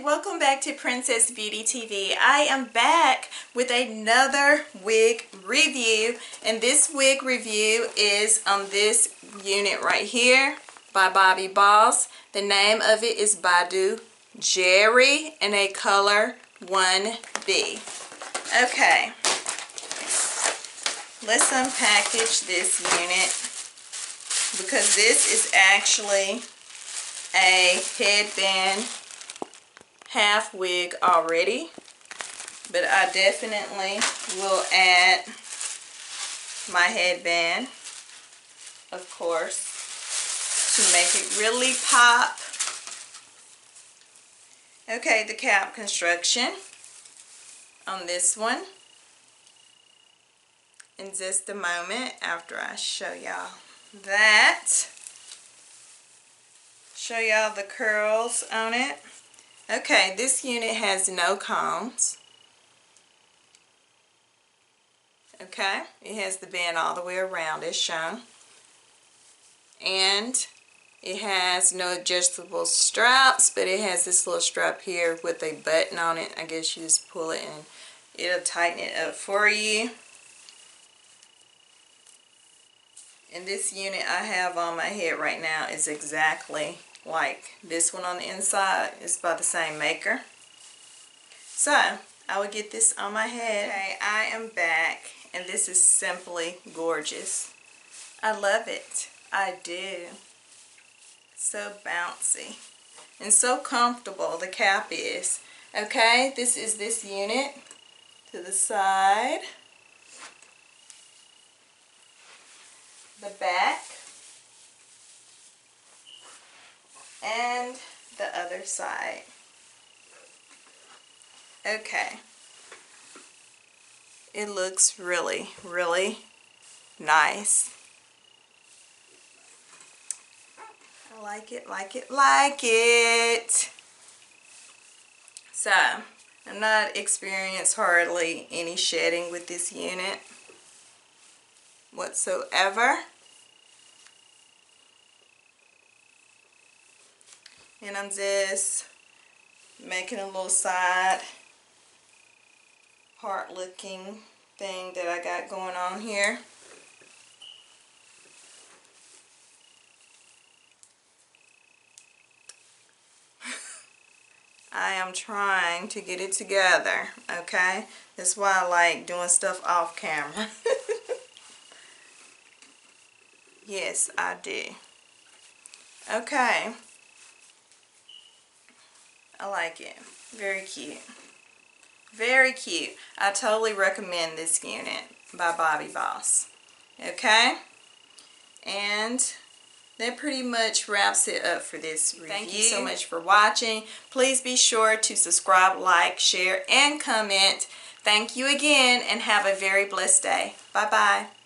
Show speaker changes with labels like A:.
A: welcome back to Princess Beauty TV. I am back with another wig review, and this wig review is on this unit right here by Bobbi Boss. The name of it is Badu Jerry in a color 1B. Okay, let's unpackage this unit because this is actually a headband half wig already, but I definitely will add my headband, of course, to make it really pop. Okay, the cap construction on this one in just a moment after I show y'all that. Show y'all the curls on it. Okay, this unit has no combs. Okay, it has the band all the way around as shown. And it has no adjustable straps, but it has this little strap here with a button on it. I guess you just pull it and it'll tighten it up for you. And this unit I have on my head right now is exactly like this one on the inside. It's by the same maker. So I will get this on my head. Okay, I am back, and this is simply gorgeous. I love it. I do. So bouncy and so comfortable the cap is. Okay, this is this unit to the side, the back, and the other side. Okay, it looks really, really nice. I like it, like it, like it. So, I'm not experienced hardly any shedding with this unit whatsoever. And I'm just making a little side part looking thing that I got going on here. I am trying to get it together, okay? That's why I like doing stuff off camera. Yes, I do. Okay. I like it. Very cute. Very cute. I totally recommend this unit by Bobbi Boss. Okay? And that pretty much wraps it up for this review. Thank you so much for watching. Please be sure to subscribe, like, share, and comment. Thank you again, and have a very blessed day. Bye-bye.